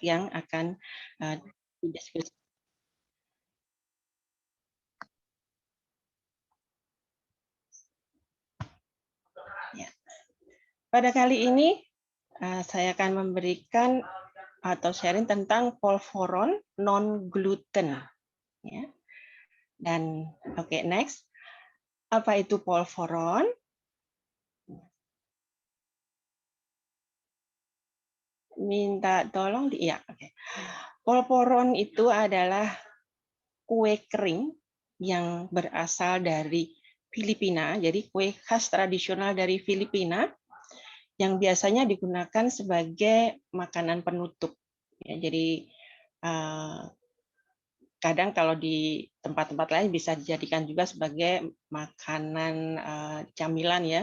yang akan didiskusikan. Ya. Pada kali ini saya akan memberikan atau sharing tentang polvoron non gluten. Ya. Dan oke, next. Apa itu polvoron? Minta tolong ya. Oke. Polvoron itu adalah kue kering yang berasal dari Filipina. Jadi kue khas tradisional dari Filipina yang biasanya digunakan sebagai makanan penutup. Ya, jadi kadang kalau di tempat-tempat lain bisa dijadikan juga sebagai makanan camilan ya.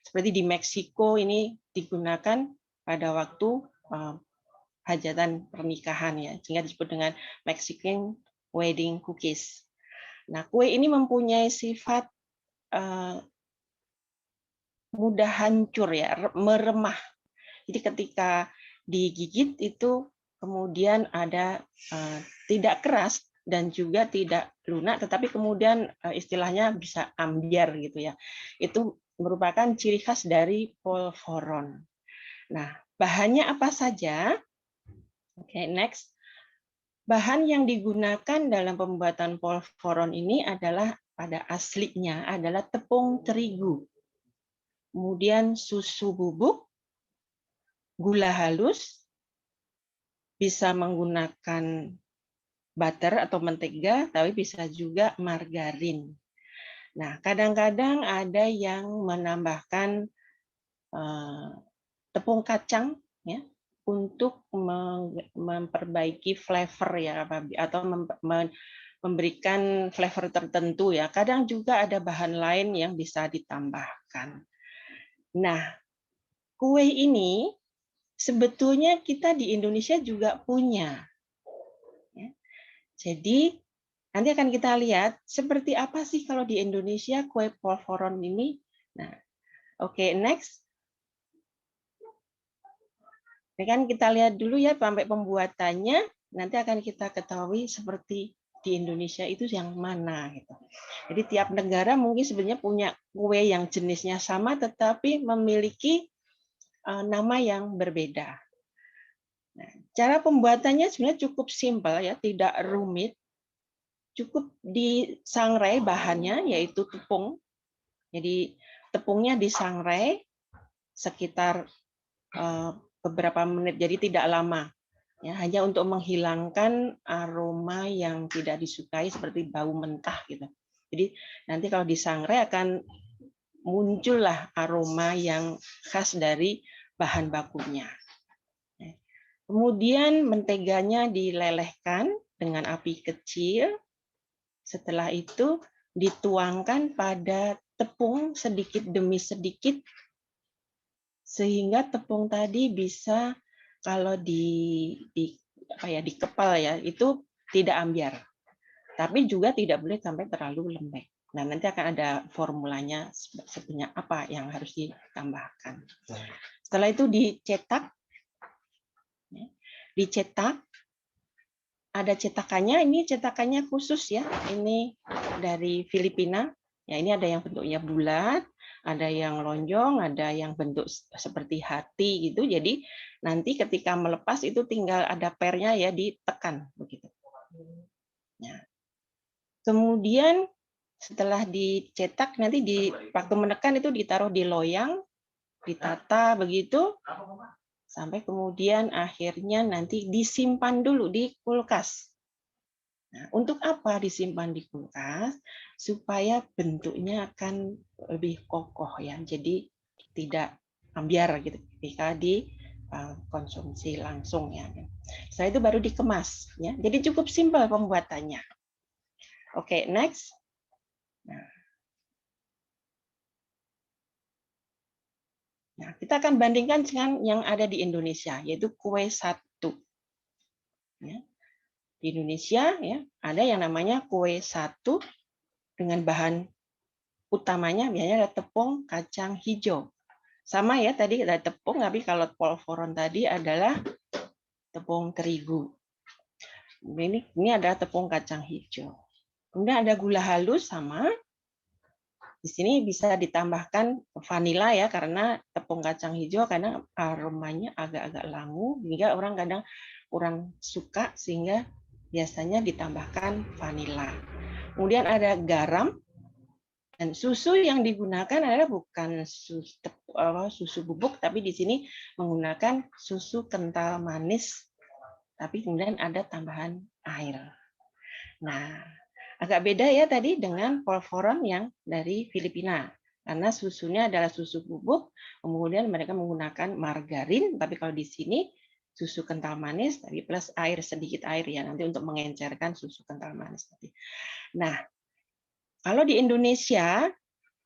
Seperti di Meksiko ini digunakan pada waktu hajatan pernikahan ya, sehingga disebut dengan Mexican wedding cookies. Nah, kue ini mempunyai sifat mudah hancur ya, meremah. Jadi ketika digigit itu kemudian ada tidak keras dan juga tidak lunak, tetapi kemudian istilahnya bisa ambyar gitu ya. Itu merupakan ciri khas dari polvoron. Nah, bahannya apa saja? Oke, next. Bahan yang digunakan dalam pembuatan polvoron ini adalah pada aslinya adalah tepung terigu. Kemudian susu bubuk, gula halus, bisa menggunakan butter atau mentega, tapi bisa juga margarin. Nah, kadang-kadang ada yang menambahkan tepung kacang ya untuk memperbaiki flavor ya atau memberikan flavor tertentu ya. Kadang juga ada bahan lain yang bisa ditambahkan. Nah, kue ini sebetulnya kita di Indonesia juga punya. Jadi nanti akan kita lihat seperti apa sih kalau di Indonesia kue polvoron ini. Nah, oke, next. Ini kan kita lihat dulu ya sampai pembuatannya, nanti akan kita ketahui seperti di Indonesia itu yang mana gitu. Jadi tiap negara mungkin sebenarnya punya kue yang jenisnya sama tetapi memiliki nama yang berbeda. Nah, cara pembuatannya sebenarnya cukup simpel ya, tidak rumit. Cukup disangrai bahannya yaitu tepung. Jadi tepungnya disangrai sekitar beberapa menit, jadi tidak lama. Ya, hanya untuk menghilangkan aroma yang tidak disukai seperti bau mentah gitu. Jadi nanti kalau disangrai akan muncullah aroma yang khas dari bahan bakunya. Kemudian menteganya dilelehkan dengan api kecil. Setelah itu dituangkan pada tepung sedikit demi sedikit sehingga tepung tadi bisa kalau dikepal ya itu tidak ambyar. Tapi juga tidak boleh sampai terlalu lembek. Nah, nanti akan ada formulanya sebenarnya apa yang harus ditambahkan. Setelah itu dicetak. Ada cetakannya, ini cetakannya khusus ya. Ini dari Filipina. Ya, ini ada yang bentuknya bulat, ada yang lonjong, ada yang bentuk seperti hati gitu. Jadi nanti ketika melepas itu tinggal ada pernya ya ditekan begitu. Nah, kemudian setelah dicetak nanti di waktu menekan itu ditaruh di loyang, ditata begitu sampai kemudian akhirnya nanti disimpan dulu di kulkas. Nah, untuk apa disimpan di kulkas? Supaya bentuknya akan lebih kokoh ya. Jadi tidak ambyar gitu ketika dikonsumsi langsung ya. Setelah itu baru dikemas ya. Jadi cukup simpel pembuatannya. Oke, next. Nah, kita akan bandingkan dengan yang ada di Indonesia, yaitu kue satu. Ya. Di Indonesia ya ada yang namanya kue satu dengan bahan utamanya biasanya ada tepung kacang hijau. Sama ya tadi ada tepung, tapi kalau polvoron tadi adalah tepung terigu. Ini adalah tepung kacang hijau. Kemudian ada gula halus sama. Di sini bisa ditambahkan vanila ya, karena tepung kacang hijau kadang aromanya agak-agak langu, hingga orang kadang kurang suka, sehingga biasanya ditambahkan vanila. Kemudian ada garam, dan susu yang digunakan adalah bukan susu bubuk, tapi di sini menggunakan susu kental manis, tapi kemudian ada tambahan air. Nah, agak beda ya tadi dengan polvoron yang dari Filipina. Karena susunya adalah susu bubuk, kemudian mereka menggunakan margarin, tapi kalau di sini susu kental manis, tapi plus air, sedikit air ya, nanti untuk mengencerkan susu kental manis. Nah, kalau di Indonesia,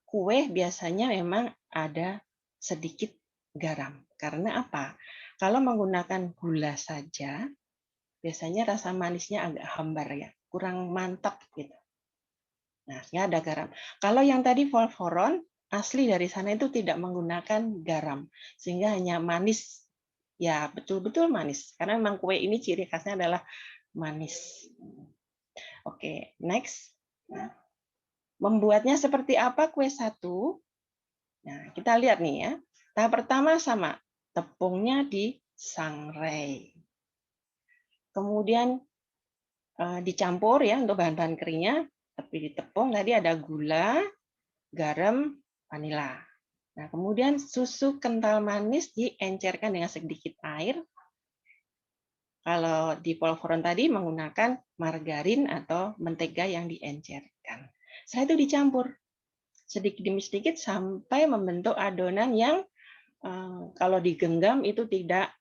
kue biasanya memang ada sedikit garam. Karena apa? Kalau menggunakan gula saja, biasanya rasa manisnya agak hambar ya, kurang mantap gitu. Nah, ya ada garam. Kalau yang tadi polvoron, asli dari sana itu tidak menggunakan garam, sehingga hanya manis. Ya, betul-betul manis. Karena memang kue ini ciri khasnya adalah manis. Oke, next. Nah, membuatnya seperti apa kue satu? Nah, kita lihat nih ya. Tahap pertama sama, tepungnya disangrai. Kemudian dicampur ya untuk bahan-bahan keringnya, tapi di tepung tadi ada gula, garam, vanila. Nah, kemudian susu kental manis diencerkan dengan sedikit air. Kalau di polvoron tadi menggunakan margarin atau mentega yang diencerkan. Setelah itu dicampur sedikit demi sedikit sampai membentuk adonan yang kalau digenggam itu tidak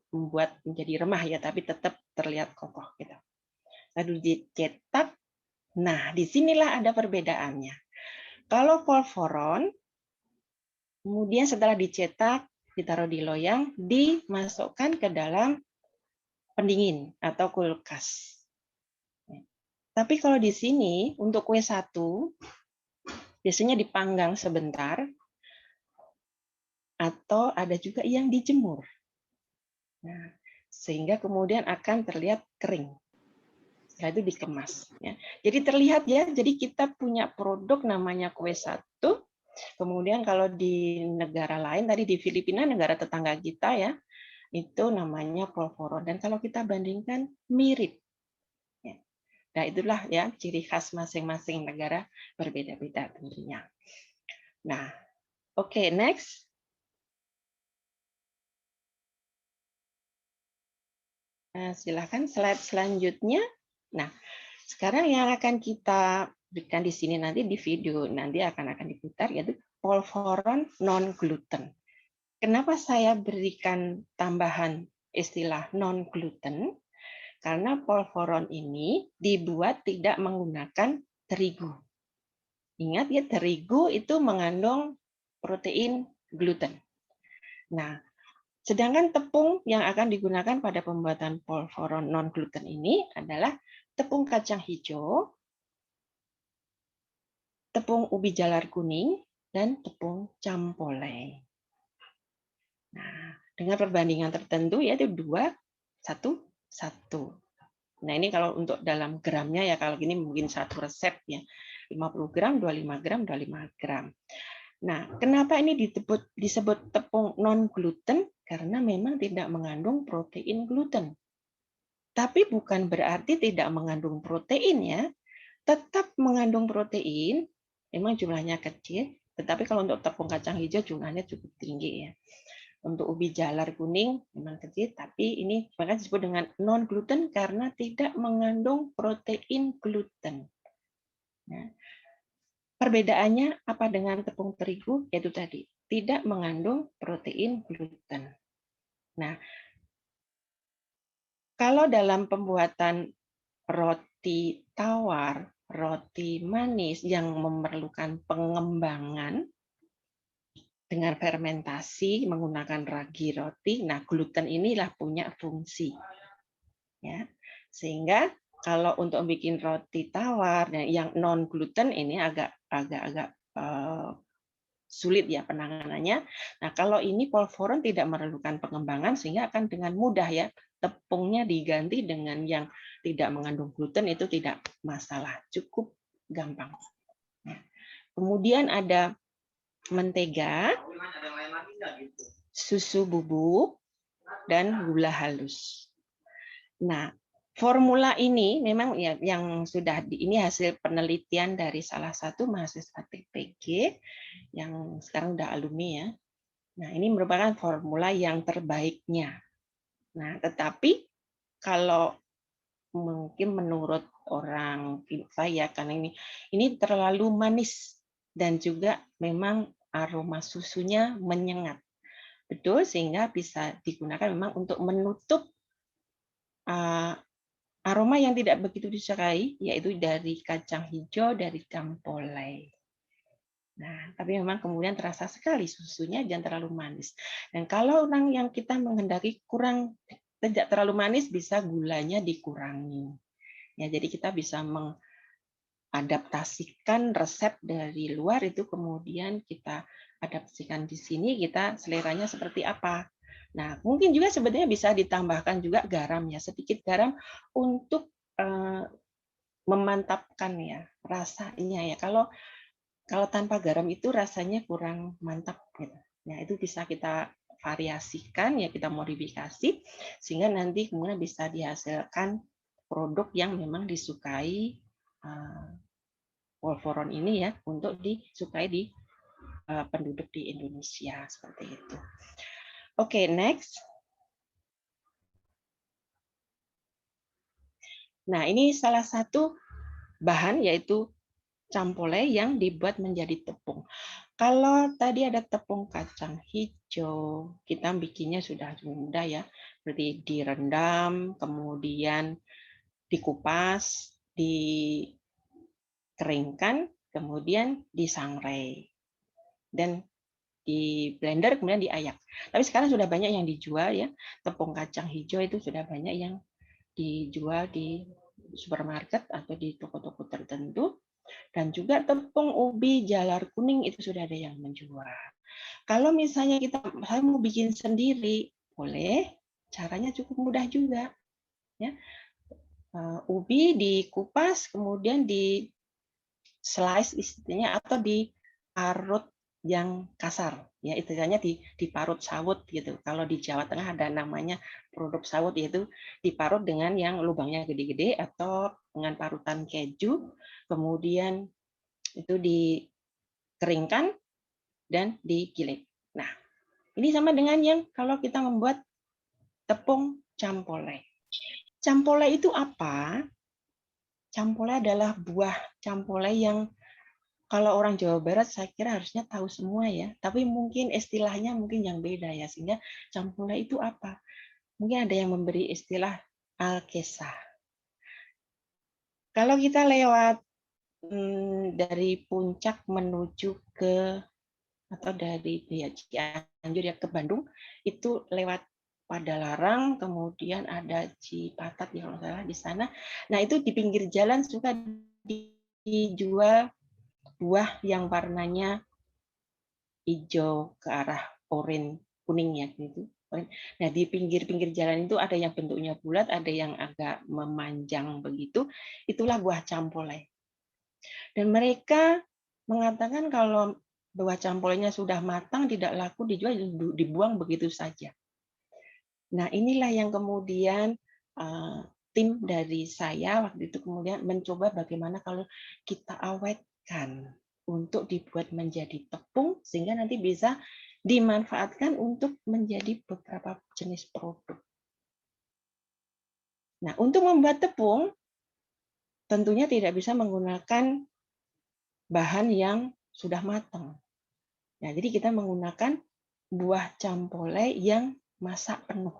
membuat menjadi remah ya, tapi tetap terlihat kokoh gitu. Lalu dicetak. Nah, disinilah ada perbedaannya. Kalau polvoron, kemudian setelah dicetak, ditaruh di loyang, dimasukkan ke dalam pendingin atau kulkas. Tapi kalau di sini, untuk kue satu, biasanya dipanggang sebentar, atau ada juga yang dijemur. Nah, sehingga kemudian akan terlihat kering. Setelah itu dikemas. Ya. Jadi terlihat ya, jadi kita punya produk namanya kue satu. Kemudian kalau di negara lain, tadi di Filipina, negara tetangga kita ya, itu namanya polvoron. Dan kalau kita bandingkan, mirip. Nah, itulah ya ciri khas masing-masing negara berbeda-beda tentunya. Nah, oke, next. Nah, silakan slide selanjutnya. Nah, sekarang yang akan kita berikan di sini nanti di video nanti akan diputar yaitu polvoron non gluten. Kenapa saya berikan tambahan istilah non gluten? Karena polvoron ini dibuat tidak menggunakan terigu. Ingat ya, terigu itu mengandung protein gluten. Nah, sedangkan tepung yang akan digunakan pada pembuatan polvoron non gluten ini adalah tepung kacang hijau, tepung ubi jalar kuning, dan tepung campoleng. Nah, dengan perbandingan tertentu yaitu 2, 1, 1. Nah, ini kalau untuk dalam gramnya ya, kalau gini mungkin satu resep ya. 50 gram, 25 gram, 25 gram. Nah, kenapa ini disebut tepung non gluten? Karena memang tidak mengandung protein gluten. Tapi bukan berarti tidak mengandung protein ya. Tetap mengandung protein, memang jumlahnya kecil, tetapi kalau untuk tepung kacang hijau jumlahnya cukup tinggi ya. Untuk ubi jalar kuning memang kecil, tapi ini maka disebut dengan non gluten karena tidak mengandung protein gluten. Nah, perbedaannya apa dengan tepung terigu? Yaitu tadi, tidak mengandung protein gluten. Nah, kalau dalam pembuatan roti tawar, roti manis yang memerlukan pengembangan dengan fermentasi menggunakan ragi roti, nah gluten inilah punya fungsi. Ya. Sehingga kalau untuk bikin roti tawar yang non gluten ini agak sulit ya penanganannya. Nah, kalau ini polvoron tidak memerlukan pengembangan sehingga akan dengan mudah ya tepungnya diganti dengan yang tidak mengandung gluten itu tidak masalah, cukup gampang. Nah, kemudian ada mentega, susu bubuk, dan gula halus. Nah, formula ini memang ya yang sudah ini hasil penelitian dari salah satu mahasiswa TPG yang sekarang udah alumni ya. Nah, ini merupakan formula yang terbaiknya. Nah, tetapi kalau mungkin menurut orang saya karena ini terlalu manis dan juga memang aroma susunya menyengat. Betul, sehingga bisa digunakan memang untuk menutup aroma yang tidak begitu disukai, yaitu dari kacang hijau, dari campolai. Nah, tapi memang kemudian terasa sekali susunya jangan terlalu manis. Dan kalau orang yang kita menghendaki kurang tidak terlalu manis, bisa gulanya dikurangi. Ya, jadi kita bisa mengadaptasikan resep dari luar itu kemudian kita adaptasikan di sini, kita seleranya seperti apa. Nah, mungkin juga sebetulnya bisa ditambahkan juga garam ya, sedikit garam untuk memantapkan ya rasanya ya. Kalau tanpa garam itu rasanya kurang mantap gitu. Nah, itu bisa kita variasikan ya, kita modifikasi sehingga nanti kemudian bisa dihasilkan produk yang memang disukai Wolforon ini ya, untuk disukai di penduduk di Indonesia seperti itu. Oke, next. Nah, ini salah satu bahan yaitu campolai yang dibuat menjadi tepung. Kalau tadi ada tepung kacang hijau, kita bikinnya sudah mudah ya. Seperti direndam, kemudian dikupas, dikeringkan, kemudian disangrai. Dan di blender kemudian diayak. Tapi sekarang sudah banyak yang dijual ya. Tepung kacang hijau itu sudah banyak yang dijual di supermarket atau di toko-toko tertentu. Dan juga tepung ubi jalar kuning itu sudah ada yang menjual. Kalau misalnya saya mau bikin sendiri, boleh. Caranya cukup mudah juga. Ya. Ubi dikupas, kemudian di slice istilahnya atau diparut yang kasar. Ya, istilahnya diparut sawut gitu. Kalau di Jawa Tengah ada namanya produk sawut, yaitu diparut dengan yang lubangnya gede-gede atau dengan parutan keju, kemudian itu dikeringkan dan digiling. Nah, ini sama dengan yang kalau kita membuat tepung campolai. Campolai itu apa? Campolai adalah buah campolai yang kalau orang Jawa Barat saya kira harusnya tahu semua ya, tapi mungkin istilahnya mungkin yang beda ya, sehingga campolai itu apa? Mungkin ada yang memberi istilah alkesa. Kalau kita lewat dari puncak menuju ke atau dari Cianjur ya ke Bandung itu lewat Padalarang, kemudian ada Cipatat ya kalau salah di sana. Nah, itu di pinggir jalan suka dijual buah yang warnanya hijau ke arah oranye kuning ya gitu. Nah, di pinggir-pinggir jalan itu ada yang bentuknya bulat, ada yang agak memanjang begitu. Itulah buah campolai. Dan mereka mengatakan kalau buah campolainya sudah matang, tidak laku dijual, dibuang begitu saja. Nah, inilah yang kemudian tim dari saya waktu itu kemudian mencoba bagaimana kalau kita awetkan untuk dibuat menjadi tepung sehingga nanti bisa dimanfaatkan untuk menjadi beberapa jenis produk. Nah, untuk membuat tepung tentunya tidak bisa menggunakan bahan yang sudah matang. Nah, jadi kita menggunakan buah campolai yang masak penuh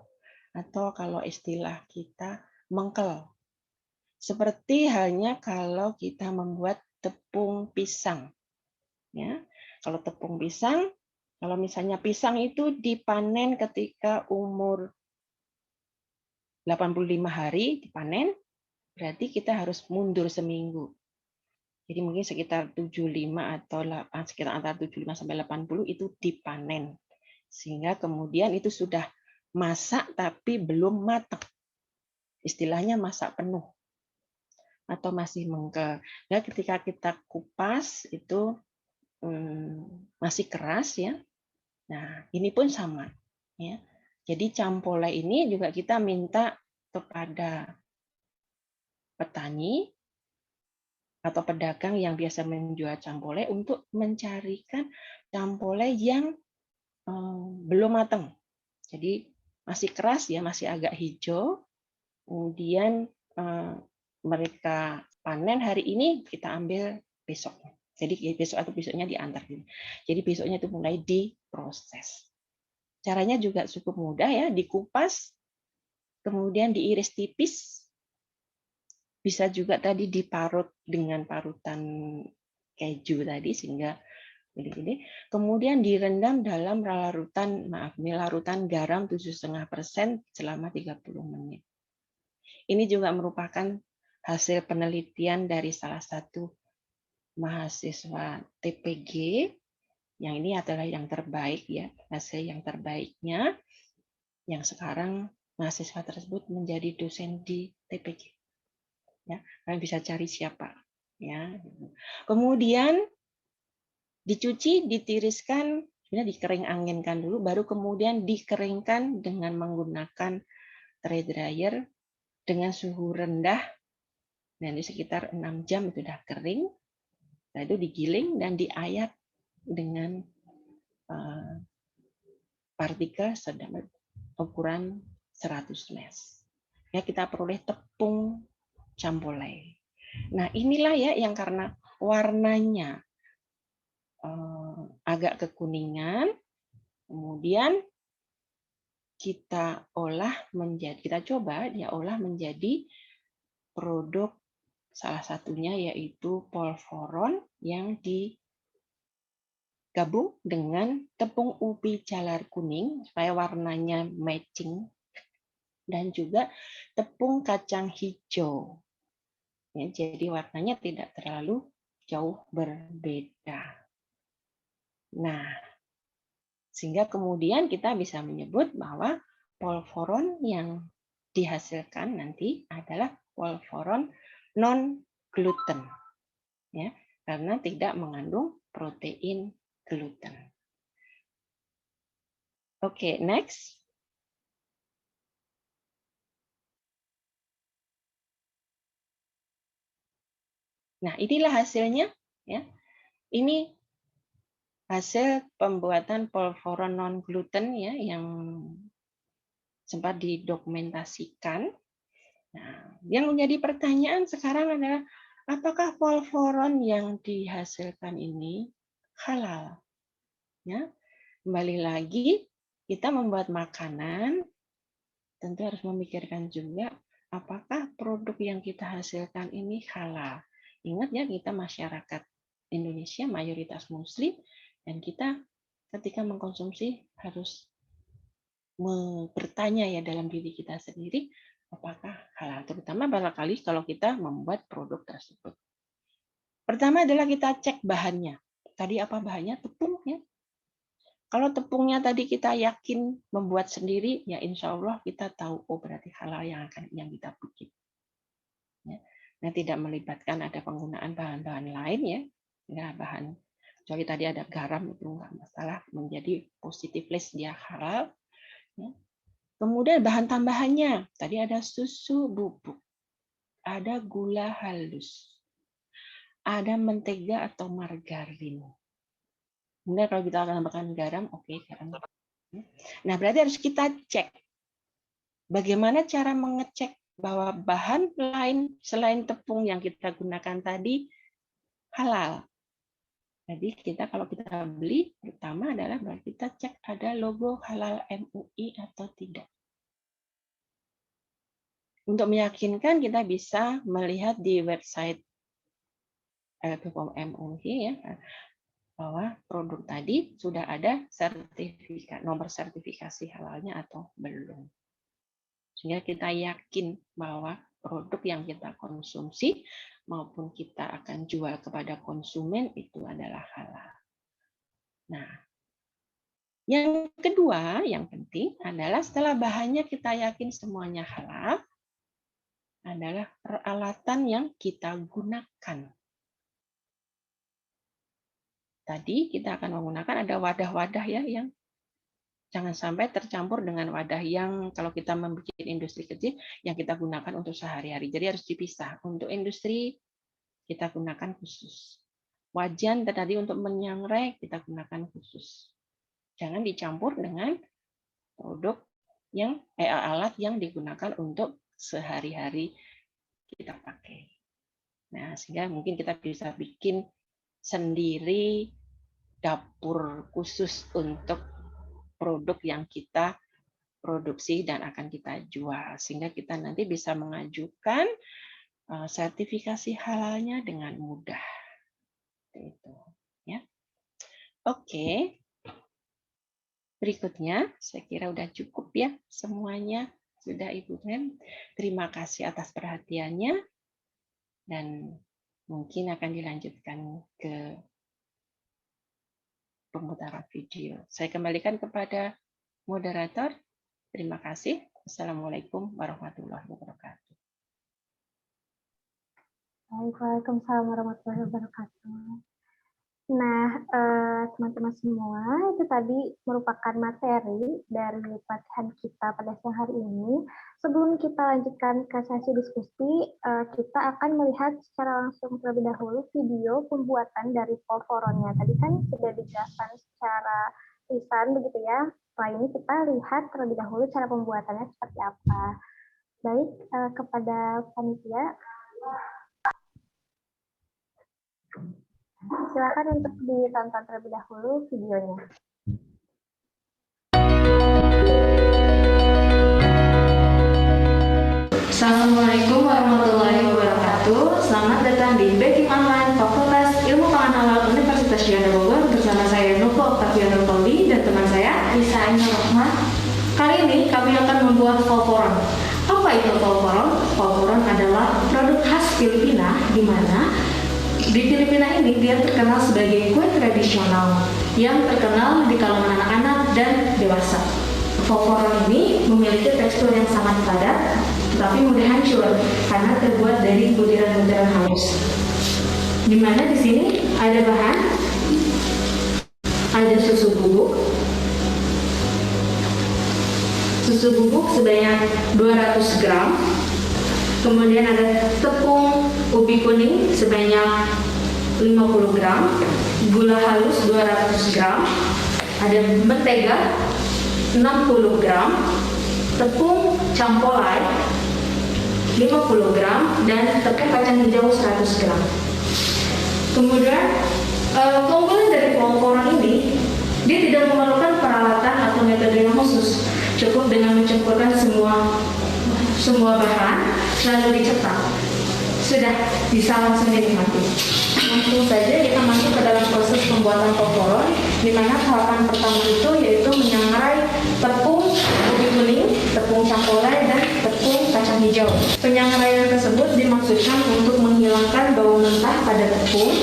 atau kalau istilah kita mengkel. Seperti halnya kalau kita membuat tepung pisang. Ya, kalau tepung pisang, kalau misalnya pisang itu dipanen ketika umur 85 hari dipanen, berarti kita harus mundur seminggu. Jadi mungkin sekitar 75 atau sekitar antara 75 sampai 80 itu dipanen. Sehingga kemudian itu sudah masak tapi belum matang. Istilahnya masak penuh atau masih mengkel. Nah, ketika kita kupas itu masih keras ya. Nah, ini pun sama ya. Jadi campole ini juga kita minta kepada petani atau pedagang yang biasa menjual campole untuk mencarikan campole yang belum matang. Jadi masih keras ya, masih agak hijau. Kemudian mereka panen hari ini, kita ambil besok. Jadi besok atau besoknya diantar. Jadi besoknya itu mulai diproses. Caranya juga cukup mudah ya, dikupas, kemudian diiris tipis, bisa juga tadi diparut dengan parutan keju tadi sehingga gini-gini. Kemudian direndam dalam larutan garam 7,5% selama 30 menit. Ini juga merupakan hasil penelitian dari salah satu mahasiswa TPG, yang ini adalah yang terbaik ya, hasil yang terbaiknya, yang sekarang mahasiswa tersebut menjadi dosen di TPG. Ya, kalian bisa cari siapa. Ya. Kemudian dicuci, ditiriskan, dikering anginkan dulu, baru kemudian dikeringkan dengan menggunakan tray dryer dengan suhu rendah. Dan di sekitar 6 jam itu sudah kering. Nah, itu digiling dan diayak dengan partikel sedang ukuran 100 mes. Ya, kita peroleh tepung campolai. Nah, inilah ya yang karena warnanya agak kekuningan, kemudian kita coba olah menjadi produk, salah satunya yaitu polvoron yang digabung dengan tepung ubi jalar kuning supaya warnanya matching, dan juga tepung kacang hijau. Ya, jadi warnanya tidak terlalu jauh berbeda. Nah, sehingga kemudian kita bisa menyebut bahwa polvoron yang dihasilkan nanti adalah polvoron non gluten, ya, karena tidak mengandung protein gluten. Oke, next. Nah, inilah hasilnya, ya. Ini hasil pembuatan polvoron non gluten ya yang sempat didokumentasikan. Nah, yang menjadi pertanyaan sekarang adalah apakah polvoron yang dihasilkan ini halal? Ya, kembali lagi kita membuat makanan tentu harus memikirkan juga apakah produk yang kita hasilkan ini halal. Ingat ya, kita masyarakat Indonesia mayoritas Muslim dan kita ketika mengkonsumsi harus bertanya ya dalam diri kita sendiri apakah halal, terutama barangkali kalau kita membuat produk tersebut. Pertama adalah kita cek bahannya. Tadi apa bahannya? Tepung ya. Kalau tepungnya tadi kita yakin membuat sendiri, ya insya Allah kita tahu, oh berarti halal yang kita bikin. Ya. Nah, tidak melibatkan ada penggunaan bahan-bahan lain ya, nggak bahan. Kecuali tadi ada garam itu nggak masalah, menjadi positive list dia halal. Ya. Kemudian bahan tambahannya, tadi ada susu bubuk, ada gula halus, ada mentega atau margarin. Kemudian kalau kita akan tambahkan garam, oke, garam. Nah, berarti harus kita cek. Bagaimana cara mengecek bahwa bahan lain selain tepung yang kita gunakan tadi halal? Jadi kalau kita beli, pertama adalah kita cek ada logo halal MUI atau tidak. Untuk meyakinkan kita bisa melihat di website BPOM MUI ya, bahwa produk tadi sudah ada sertifikat, nomor sertifikasi halalnya atau belum. Sehingga kita yakin bahwa produk yang kita konsumsi maupun kita akan jual kepada konsumen itu adalah halal. Nah, Yang kedua, yang penting adalah setelah bahannya kita yakin semuanya halal, adalah peralatan yang kita gunakan. Tadi kita akan menggunakan ada wadah-wadah ya yang jangan sampai tercampur dengan wadah yang kalau kita membuat industri kecil yang kita gunakan untuk sehari-hari. Jadi harus dipisah. Untuk industri kita gunakan khusus. Wajan tadi untuk menyangrai kita gunakan khusus. Jangan dicampur dengan produk yang alat yang digunakan untuk sehari-hari kita pakai. Nah, sehingga mungkin kita bisa bikin sendiri dapur khusus untuk produk yang kita produksi dan akan kita jual, sehingga kita nanti bisa mengajukan sertifikasi halalnya dengan mudah. Itu, ya. Oke. Berikutnya, saya kira udah cukup ya semuanya. Sudah Ibu Mem. Terima kasih atas perhatiannya. Dan mungkin akan dilanjutkan ke pemutaran video. Saya kembalikan kepada moderator. Terima kasih. Assalamualaikum warahmatullahi wabarakatuh. Waalaikumsalam warahmatullahi wabarakatuh. Nah, teman-teman semua, itu tadi merupakan materi dari pelatihan kita pada siang hari ini. Sebelum kita lanjutkan ke sesi diskusi, kita akan melihat secara langsung terlebih dahulu video pembuatan dari polvoronnya. Tadi kan sudah dijelaskan secara lisan begitu ya. Setelah ini kita lihat terlebih dahulu cara pembuatannya seperti apa. Baik, kepada panitia. Silakan untuk ditonton terlebih dahulu videonya. Assalamualaikum warahmatullahi wabarakatuh. Selamat datang di Baking Online Fakultas Ilmu Pangan Halal Universitas Juanda Bogor bersama saya Nova Octaviano Tolbi dan teman saya Lisa Ainur Rahma. Kali ini kami akan membuat polvoron. Apa itu polvoron? Polvoron adalah produk khas Filipina di mana di Filipina ini dia terkenal sebagai kue tradisional yang terkenal di kalangan anak-anak dan dewasa. Polvoron ini memiliki tekstur yang sangat padat, tetapi mudah hancur karena terbuat dari butiran-butiran halus. Di mana di sini ada bahan, ada susu bubuk sebanyak 200 gram. Kemudian ada tepung ubi kuning sebanyak 50 gram, gula halus 200 gram, ada mentega 60 gram, tepung campolai 50 gram, dan tepung kacang hijau 100 gram. Kemudian keunggulan dari polvoron ini, dia tidak memerlukan peralatan atau metode yang khusus, cukup dengan mencampurkan semua bahan lalu dicetak, sudah bisa langsung dinikmati. Langsung saja kita masuk ke dalam proses pembuatan polvoron, di mana tahapan pertama itu yaitu menyangrai tepung ubi kuning, tepung campolai, dan tepung kacang hijau. Penyangraian tersebut dimaksudkan untuk menghilangkan bau mentah pada tepung,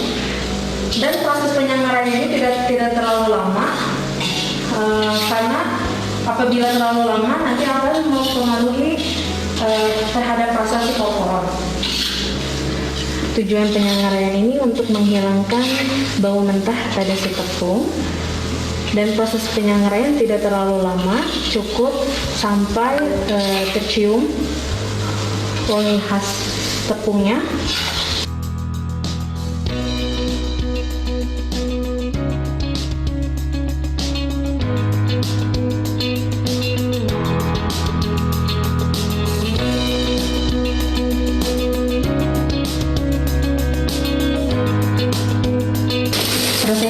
dan proses penyangraian ini tidak terlalu lama karena apabila terlalu lama nanti akan mempengaruhi terhadap rasa si polvoron. Tujuan penyangraian ini untuk menghilangkan bau mentah pada si tepung, dan proses penyangraian tidak terlalu lama, cukup sampai tercium wangi khas tepungnya.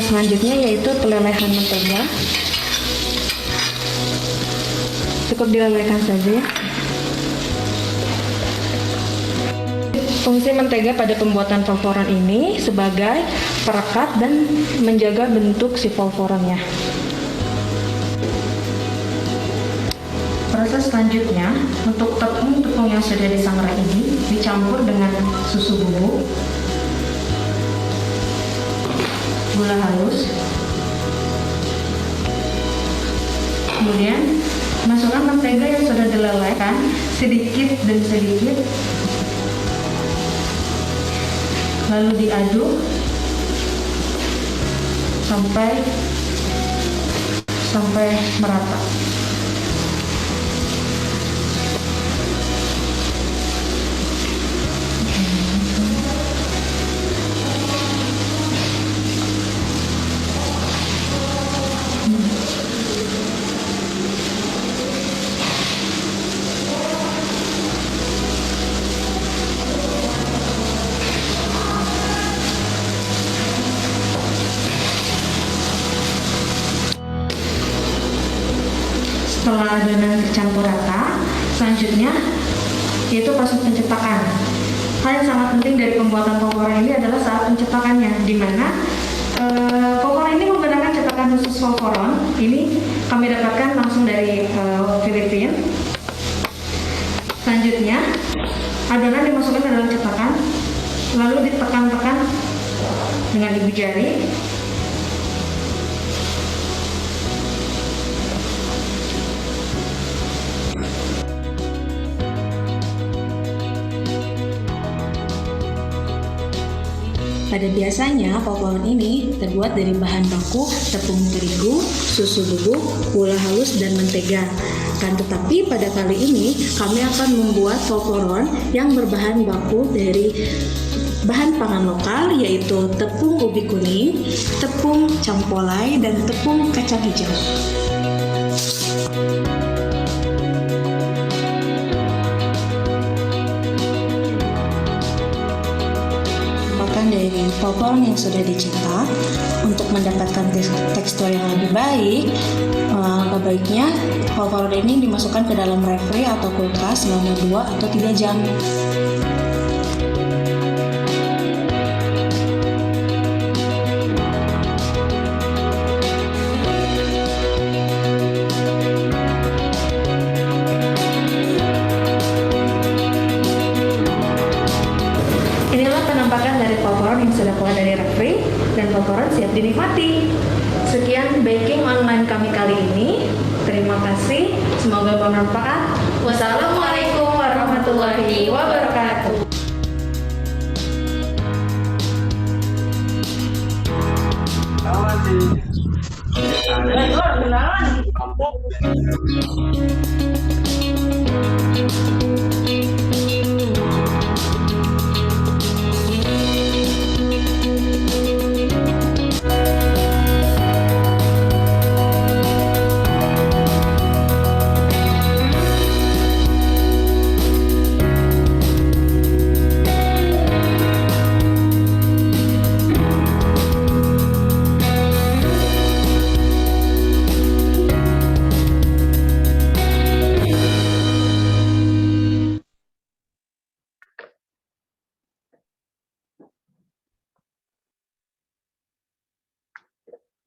Selanjutnya yaitu pelelehan mentega. Cukup dilelehkan saja. Fungsi mentega pada pembuatan polvoron ini sebagai perekat dan menjaga bentuk si polvoronnya. Proses selanjutnya, untuk tepung yang sudah disangrai ini dicampur dengan susu bubuk, gula halus, Kemudian masukkan mentega yang sudah dilelehkan sedikit dan sedikit, lalu diaduk sampai merata. Setelah adonan tercampur rata, selanjutnya yaitu proses pencetakan. Hal yang sangat penting dari pembuatan folklore ini adalah saat pencetakannya, di mana folklore ini menggunakan cetakan khusus folkloron. Ini kami dapatkan langsung dari Filipina. Selanjutnya, adonan dimasukkan ke dalam cetakan, lalu ditekan-tekan dengan ibu jari. Pada biasanya, folklore ini terbuat dari bahan baku tepung terigu, susu bubuk, gula halus, dan mentega. Kan tetapi pada kali ini kami akan membuat folklore yang berbahan baku dari bahan pangan lokal, yaitu tepung ubi kuning, tepung campolai, dan tepung kacang hijau. Dari folklore yang sudah dicetak, untuk mendapatkan tekstur yang lebih baik, baiknya folklore ini dimasukkan ke dalam refri atau kulkas selama 2 atau 3 jam. Penampakan dari folklore yang sudah keluar dari refri dan folklore siap dinikmati. Sekian baking online kami kali ini. Terima kasih, semoga bermanfaat. Wassalamualaikum warahmatullahi wabarakatuh.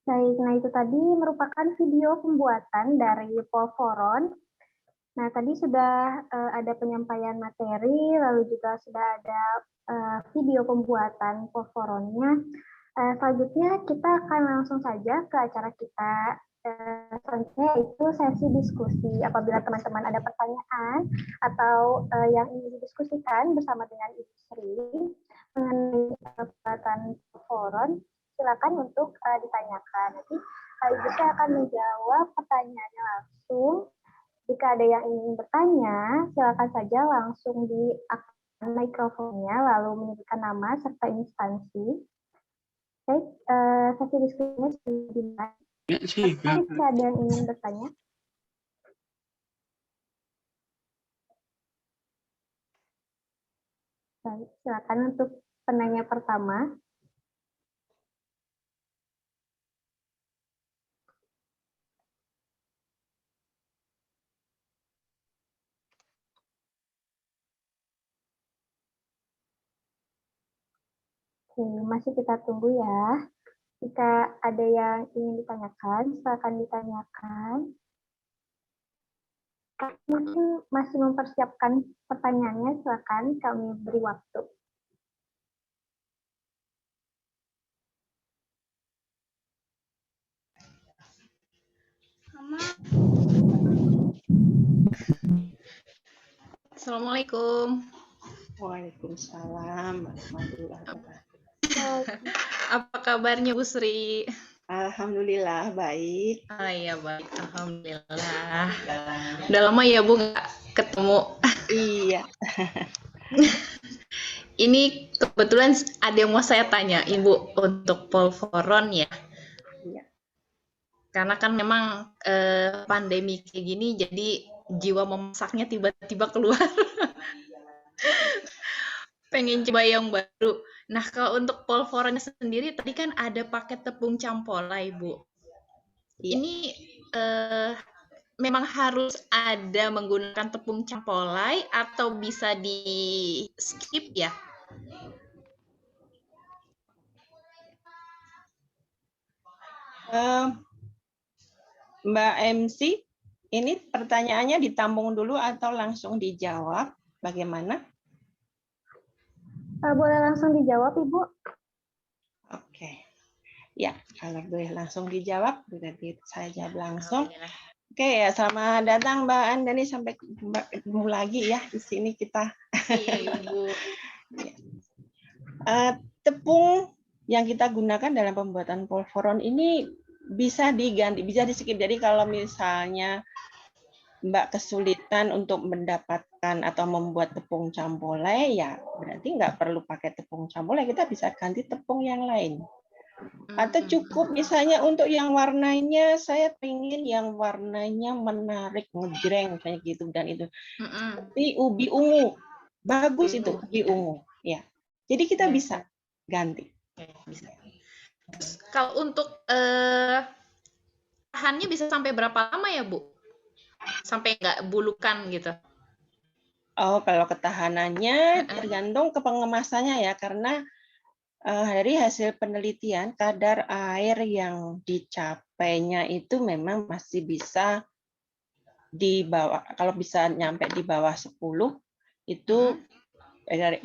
Baik, nah itu tadi merupakan video pembuatan dari polvoron. Nah, tadi sudah ada penyampaian materi, lalu juga sudah ada video pembuatan polvoronnya. Selanjutnya kita akan langsung saja ke acara kita selanjutnya, yaitu sesi diskusi. Apabila teman-teman ada pertanyaan atau yang ingin didiskusikan bersama dengan Ibu Sri mengenai pembuatan polvoron, silakan untuk ditanyakan. Nanti Ibu Sri akan menjawab pertanyaannya langsung. Jika ada yang ingin bertanya, silakan saja langsung diaktifkan mikrofonnya, lalu menyebutkan nama serta instansi. Baik, sesi diskusinya sudah dimulai. Jika ada yang ingin bertanya. Baik, silakan untuk penanya pertama. Oke, masih kita tunggu ya. Jika ada yang ingin ditanyakan, silakan ditanyakan. Mungkin masih mempersiapkan pertanyaannya, silakan kami beri waktu. Mama, Assalamualaikum. Waalaikumsalam warahmatullahi wabarakatuh. Apa kabarnya Bu Sri? Alhamdulillah baik. Ah iya baik, alhamdulillah. Udah lama ya Bu nggak ketemu. Iya. Ini kebetulan ada yang mau saya tanya, Ibu, untuk polvoron ya. Iya. Karena kan memang pandemi kayak gini, jadi jiwa memasaknya tiba-tiba keluar. Pengen coba yang baru. Nah, kalau untuk polvoronnya sendiri, tadi kan ada paket tepung campola, Ibu. Iya. Ini memang harus ada menggunakan tepung campolai atau bisa di skip ya? Mbak MC, ini pertanyaannya ditampung dulu atau langsung dijawab? Bagaimana? Boleh langsung dijawab, Ibu? Oke. Ya, kalau boleh langsung dijawab, berarti saya jawab langsung. Alhamdulillah. Oke ya, selamat datang Mbak Andani, sampai ketemu lagi ya di sini kita. Iya, Ibu. Tepung yang kita gunakan dalam pembuatan polvoron ini bisa diganti, bisa di-skip. Jadi kalau misalnya Mbak kesulitan untuk mendapatkan atau membuat tepung campolai, ya berarti nggak perlu pakai tepung campolai, kita bisa ganti tepung yang lain. Atau cukup misalnya untuk yang warnanya, saya pengen yang warnanya menarik, ngejreng misalnya gitu, dan itu. Tapi ubi ungu, bagus itu ubi ungu, ya. Jadi kita bisa ganti. Bisa. Terus kalau untuk tahannya bisa sampai berapa lama ya, Bu? Sampai nggak bulukan gitu? Oh, kalau ketahanannya tergantung ke pengemasannya ya, karena dari hasil penelitian kadar air yang dicapainya itu memang masih bisa di bawah, kalau bisa nyampe di bawah 10 itu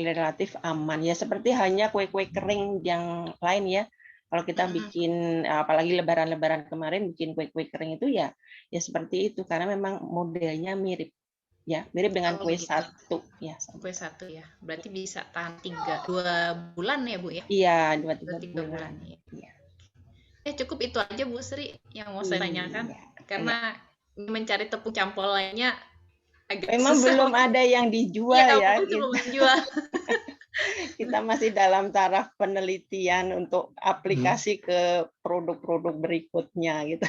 relatif aman ya, seperti hanya kue-kue kering yang lain ya. Kalau kita bikin, apalagi lebaran-lebaran kemarin bikin kue-kue kering itu ya seperti itu, karena memang modelnya mirip ya, mirip dengan kue gitu. satu ya. Kue satu ya, berarti bisa tahan 2 bulan ya Bu ya? Iya, 2-3 bulan. Ya. Cukup itu aja Bu Sri yang mau saya tanyakan, Iya. karena mencari tepung campolainya agak memang susah. belum ada yang dijual ya. Belum menjual. Kita masih dalam taraf penelitian untuk aplikasi ke produk-produk berikutnya gitu.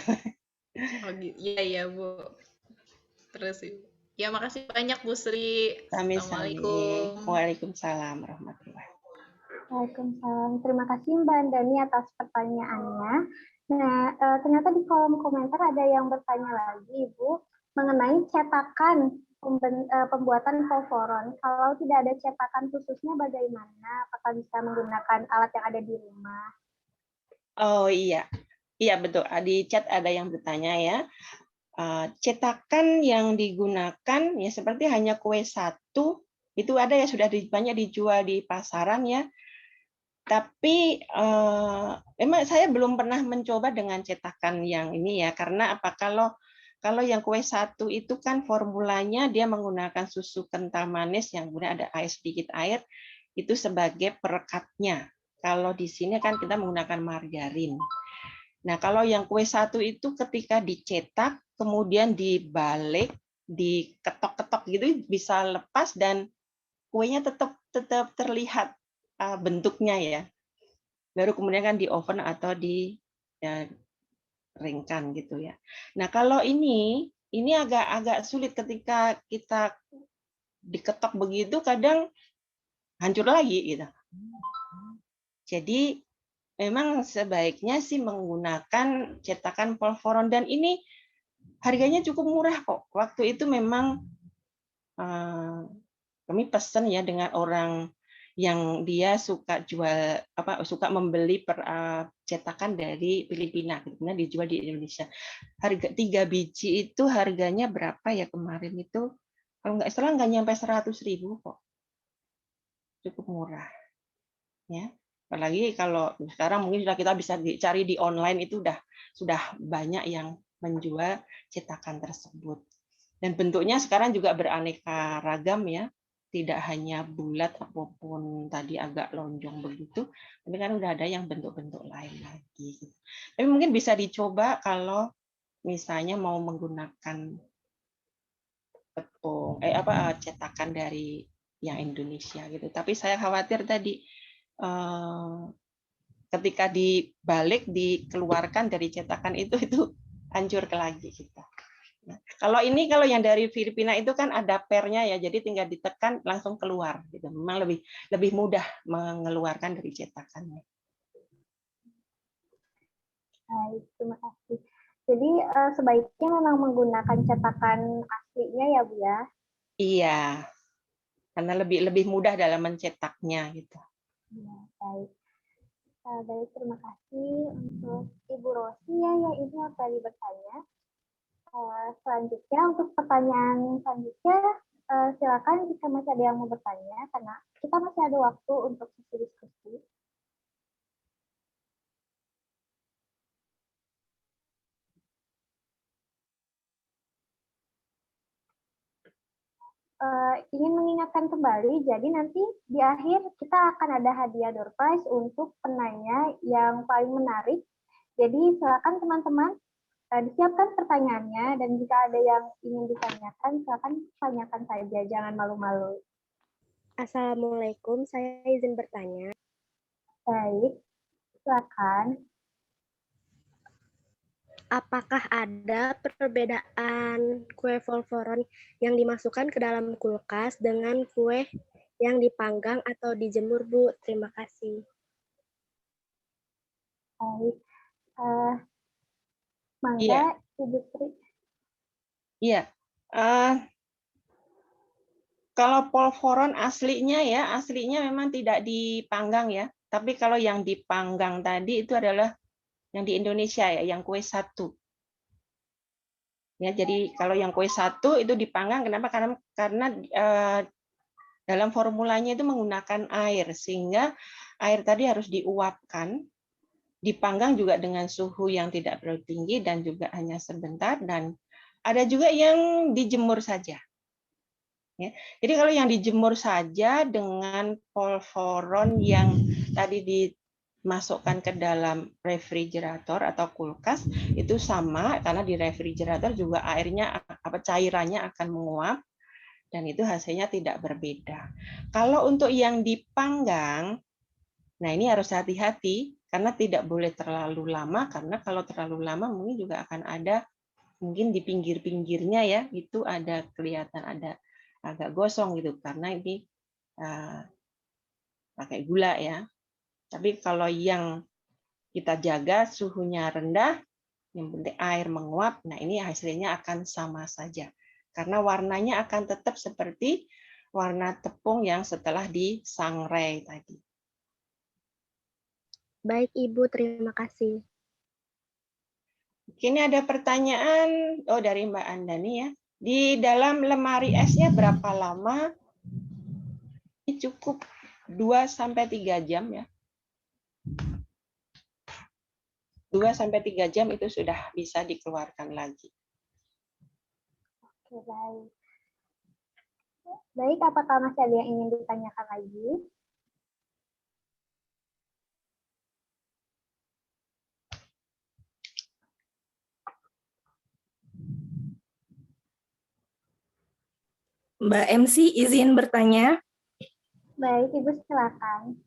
Oh gitu. Iya Bu. Terus ya makasih banyak Bu Sri. Assalamualaikum. Waalaikumsalam warahmatullahi wabarakatuh. Waalaikumsalam. Terima kasih Mbak Andani atas pertanyaannya. Nah, ternyata di kolom komentar ada yang bertanya lagi, Ibu, mengenai cetakan pembuatan polvoron. Kalau tidak ada cetakan khususnya bagaimana? Apakah bisa menggunakan alat yang ada di rumah? Oh iya, betul. Di chat ada yang bertanya ya. Cetakan yang digunakan ya seperti hanya kue satu, itu ada ya sudah banyak dijual di pasaran ya. Tapi memang saya belum pernah mencoba dengan cetakan yang ini ya, karena apa, kalau yang kue satu itu kan formulanya dia menggunakan susu kental manis yang kemudian ada sedikit air, itu sebagai perekatnya. Kalau di sini kan kita menggunakan margarin. Nah, kalau yang kue satu itu ketika dicetak, kemudian dibalik, diketok-ketok gitu bisa lepas dan kuenya tetap terlihat bentuknya ya. Baru kemudian kan di oven atau di ringkan gitu ya. Nah, kalau ini agak sulit ketika kita diketok begitu, kadang hancur lagi gitu. Jadi memang sebaiknya sih menggunakan cetakan polvoron, dan ini harganya cukup murah kok. Waktu itu memang kami pesan ya dengan orang yang dia suka membeli cetakan dari Filipina, kemudian dijual di Indonesia. Harga 3 biji itu harganya berapa ya kemarin itu? Kalau nggak salah nggak nyampe 100.000 kok. Cukup murah. Ya. Apalagi kalau sekarang mungkin sudah kita bisa cari di online, itu sudah banyak yang menjual cetakan tersebut. Dan bentuknya sekarang juga beraneka ragam ya, tidak hanya bulat apapun tadi agak lonjong begitu, tapi kan udah ada yang bentuk-bentuk lain lagi. Tapi mungkin bisa dicoba kalau misalnya mau menggunakan tepung cetakan dari yang Indonesia gitu. Tapi saya khawatir tadi ketika dibalik dikeluarkan dari cetakan itu hancur lagi kita. Nah, kalau yang dari Filipina itu kan ada pernya ya, jadi tinggal ditekan langsung keluar gitu. Memang lebih mudah mengeluarkan dari cetakannya. Baik, terima kasih. Jadi sebaiknya memang menggunakan cetakan aslinya ya Bu ya? Iya, karena lebih mudah dalam mencetaknya gitu. Ya, baik. Baik, terima kasih untuk Ibu Rosi ya ini yang tadi bertanya. Selanjutnya untuk pertanyaan selanjutnya silakan jika masih ada yang mau bertanya karena kita masih ada waktu untuk sesi diskusi. Ingin mengingatkan kembali, jadi nanti di akhir kita akan ada hadiah door prize untuk penanya yang paling menarik. Jadi silakan teman-teman disiapkan pertanyaannya dan jika ada yang ingin ditanyakan, silakan tanyakan saja, jangan malu-malu. Assalamualaikum, saya izin bertanya. Baik, silakan. Apakah ada perbedaan kue volvoron yang dimasukkan ke dalam kulkas dengan kue yang dipanggang atau dijemur, Bu? Terima kasih. Baik. Mangga, Ibu Tri. Iya. Kalau polvoron aslinya memang tidak dipanggang ya. Tapi kalau yang dipanggang tadi itu adalah yang di Indonesia ya, yang kue satu. Ya, jadi kalau yang kue satu itu dipanggang, kenapa? Karena dalam formulanya itu menggunakan air, sehingga air tadi harus diuapkan, dipanggang juga dengan suhu yang tidak terlalu tinggi dan juga hanya sebentar, dan ada juga yang dijemur saja. Ya. Jadi kalau yang dijemur saja dengan polvoron yang tadi dimasukkan ke dalam refrigerator atau kulkas itu sama, karena di refrigerator juga cairannya akan menguap dan itu hasilnya tidak berbeda. Kalau untuk yang dipanggang, nah ini harus hati-hati karena tidak boleh terlalu lama, karena kalau terlalu lama mungkin juga akan ada mungkin di pinggir-pinggirnya ya itu ada kelihatan ada agak gosong gitu karena ini pakai gula ya. Tapi kalau yang kita jaga suhunya rendah, yang penting air menguap, nah ini hasilnya akan sama saja. Karena warnanya akan tetap seperti warna tepung yang setelah disangrai tadi. Baik, Ibu, terima kasih. Ini ada pertanyaan dari Mbak Andani ya. Di dalam lemari esnya berapa lama? Ini cukup 2-3 jam ya. 2-3 jam itu sudah bisa dikeluarkan lagi. Oke, baik. Baik, apakah masih ada yang ingin ditanyakan lagi? Mbak MC izin bertanya. Baik, Ibu silakan.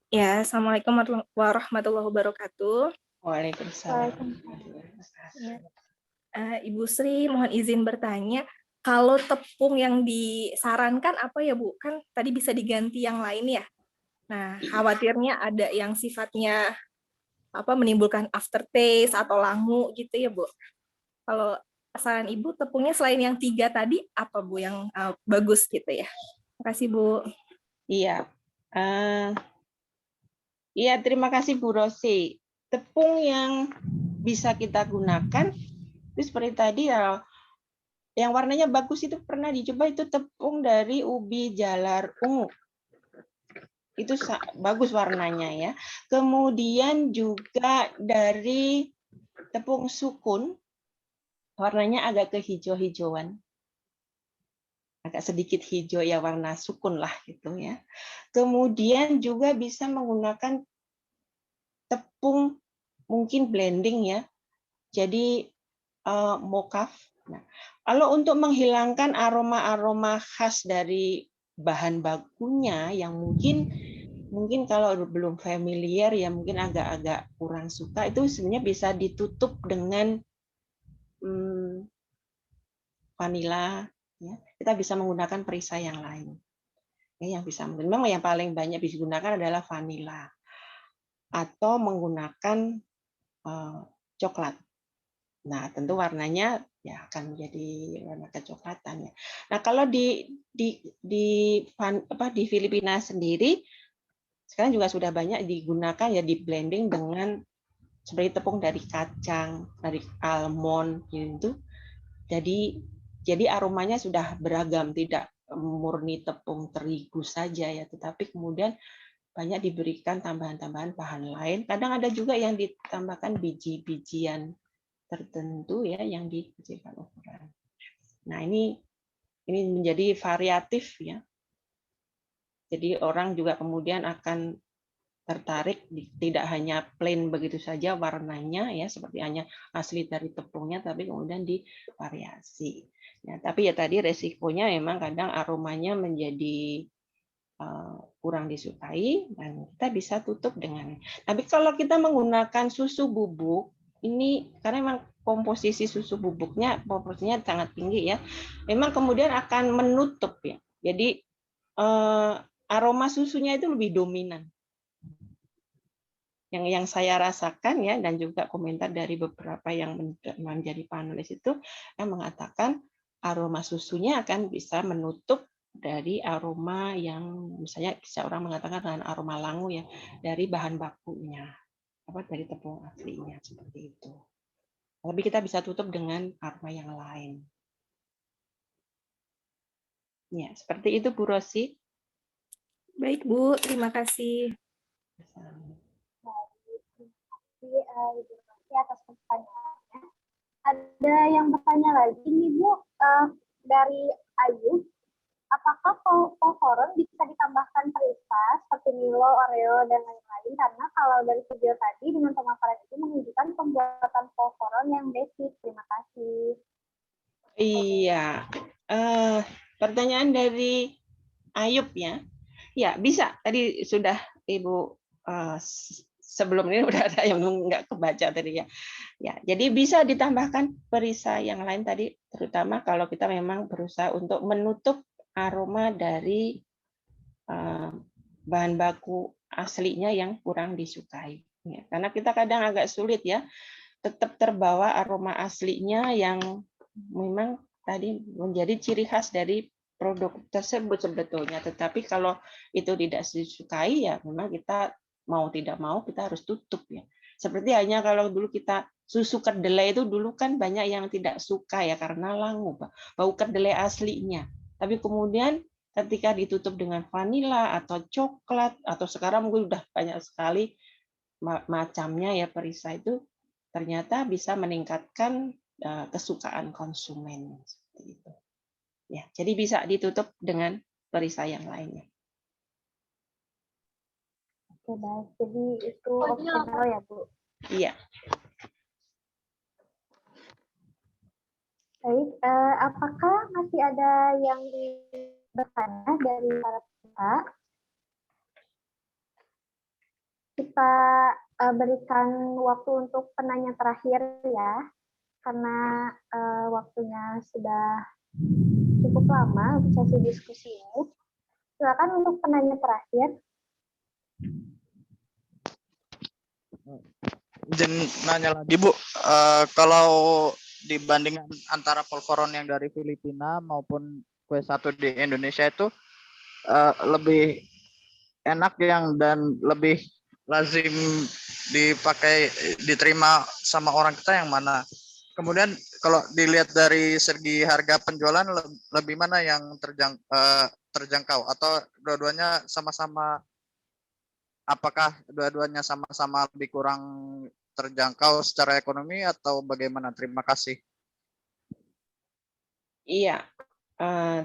Ya, Assalamualaikum warahmatullahi wabarakatuh. Waalaikumsalam. Ibu Sri, mohon izin bertanya, kalau tepung yang disarankan apa ya Bu? Kan tadi bisa diganti yang lain ya. Nah, khawatirnya ada yang sifatnya menimbulkan aftertaste atau langu gitu ya Bu. Kalau saran Ibu, tepungnya selain yang 3 tadi, apa Bu yang bagus gitu ya? Terima kasih Bu. Iya. Iya, terima kasih Bu Rosi. Tepung yang bisa kita gunakan, itu seperti tadi ya, yang warnanya bagus itu pernah dicoba itu tepung dari ubi jalar ungu. Itu bagus warnanya ya. Kemudian juga dari tepung sukun, warnanya agak kehijau-hijauan. agak sedikit hijau ya, warna sukun lah gitu ya. Kemudian juga bisa menggunakan tepung mungkin blending ya. Jadi mokaf. Nah, kalau untuk menghilangkan aroma-aroma khas dari bahan bakunya yang mungkin kalau belum familiar ya mungkin agak-agak kurang suka, itu sebenarnya bisa ditutup dengan vanila ya. Kita bisa menggunakan perisai yang lain. Ya, yang bisa memang yang paling banyak digunakan adalah vanila atau menggunakan coklat. Nah, tentu warnanya ya akan menjadi warna kecoklatan ya. Nah, kalau di Filipina sendiri sekarang juga sudah banyak digunakan ya, di blending dengan seperti tepung dari kacang, dari almond gitu. Jadi aromanya sudah beragam, tidak murni tepung terigu saja ya, tetapi kemudian banyak diberikan tambahan-tambahan bahan lain. Kadang ada juga yang ditambahkan biji-bijian tertentu ya yang dikecilkan ukuran. Nah, ini menjadi variatif ya. Jadi orang juga kemudian akan tertarik, tidak hanya plain begitu saja warnanya ya seperti hanya asli dari tepungnya, tapi kemudian divariasi. Ya, tapi ya tadi resikonya memang kadang aromanya menjadi kurang disukai dan kita bisa tutup dengan. Tapi kalau kita menggunakan susu bubuk ini karena memang komposisi susu bubuknya proporsinya sangat tinggi ya, memang kemudian akan menutup ya. Jadi aroma susunya itu lebih dominan. Yang saya rasakan ya, dan juga komentar dari beberapa yang menjadi panelis itu yang mengatakan aroma susunya akan bisa menutup dari aroma yang misalnya orang mengatakan dengan aroma langu ya dari bahan bakunya, dari tepung aslinya seperti itu. Tapi kita bisa tutup dengan aroma yang lain. Ya, seperti itu Bu Rosi. Baik Bu, terima kasih. Ibu Rosi atas pertanyaannya. Ada yang bertanya lagi nih Bu, dari Ayu. Apakah polvoron bisa ditambahkan perisai seperti Milo, Oreo, dan lain-lain? Karena kalau dari video tadi dengan pemaparan itu menunjukkan pembuatan polvoron yang basic. Terima kasih. Iya, pertanyaan dari Ayub ya. Ya bisa. Tadi sudah Ibu sebelum ini udah ada yang nggak kebaca tadi ya. Ya, jadi bisa ditambahkan perisai yang lain tadi, terutama kalau kita memang berusaha untuk menutup aroma dari bahan baku aslinya yang kurang disukai. Ya, karena kita kadang agak sulit ya, tetap terbawa aroma aslinya yang memang tadi menjadi ciri khas dari produk tersebut sebetulnya. Tetapi kalau itu tidak disukai ya memang kita mau tidak mau kita harus tutup ya. Seperti hanya kalau dulu kita susu kedelai itu dulu kan banyak yang tidak suka ya karena langu, bau kedelai aslinya. Tapi kemudian ketika ditutup dengan vanila atau coklat atau sekarang mungkin udah banyak sekali macamnya ya perisai itu, ternyata bisa meningkatkan kesukaan konsumen seperti itu. Ya, jadi bisa ditutup dengan perisai yang lainnya. Oke, baik. Jadi itu opsional ya, Bu? Iya. Baik, apakah masih ada yang bertanya dari para peserta? Kita berikan waktu untuk penanya terakhir ya, karena waktunya sudah cukup lama untuk sesi diskusi ini. Silakan untuk penanya terakhir. Izin nanya lagi Bu, kalau dibandingkan antara polvoron yang dari Filipina maupun kue satu di Indonesia itu lebih enak yang dan lebih lazim dipakai diterima sama orang kita yang mana? Kemudian kalau dilihat dari segi harga penjualan lebih mana yang terjangkau atau dua-duanya sama-sama, apakah dua-duanya sama-sama lebih kurang terjangkau secara ekonomi atau bagaimana? Terima kasih. Iya,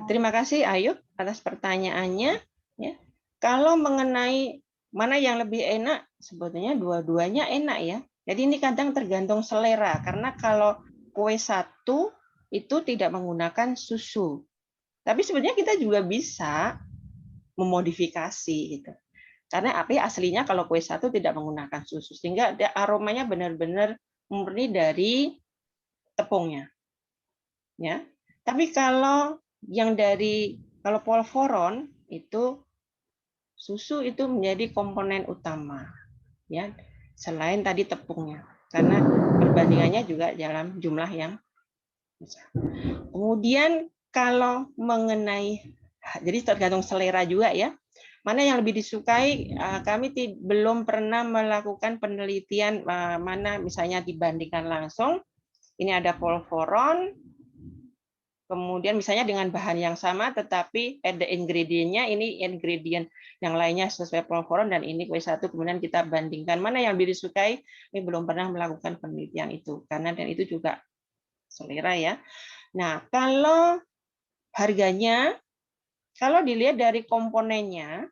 Terima kasih Ayub atas pertanyaannya. Ya. Kalau mengenai mana yang lebih enak, sebetulnya dua-duanya enak ya. Jadi ini kadang tergantung selera, karena kalau kue satu itu tidak menggunakan susu. Tapi sebenarnya kita juga bisa memodifikasi gitu. Karena api aslinya kalau kue satu tidak menggunakan susu, sehingga aromanya benar-benar murni dari tepungnya. Ya. Tapi kalau yang kalau polvoron itu susu itu menjadi komponen utama, ya, selain tadi tepungnya, karena perbandingannya juga dalam jumlah yang besar. Kemudian kalau mengenai, jadi tergantung selera juga ya, mana yang lebih disukai, kami belum pernah melakukan penelitian mana misalnya dibandingkan langsung, ini ada polvoron, kemudian misalnya dengan bahan yang sama, tetapi ada ingredientnya, ini ingredient yang lainnya sesuai polvoron, dan ini kue satu, kemudian kita bandingkan mana yang lebih disukai. Ini belum pernah melakukan penelitian itu, karena dan itu juga selera ya. Nah, kalau harganya, kalau dilihat dari komponennya,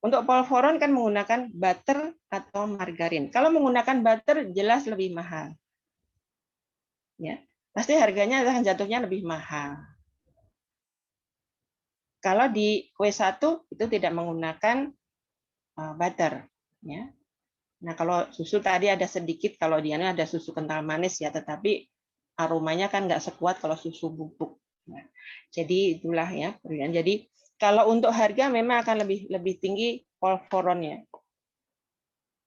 untuk polvoron kan menggunakan butter atau margarin. Kalau menggunakan butter jelas lebih mahal. Ya, pasti harganya akan jatuhnya lebih mahal. Kalau di kue satu itu tidak menggunakan butter, ya. Nah kalau susu tadi ada sedikit, kalau di sana ada susu kental manis ya, tetapi aromanya kan nggak sekuat kalau susu bubuk. Nah, jadi itulah ya perbedaan. Jadi kalau untuk harga memang akan lebih tinggi polvoronnya.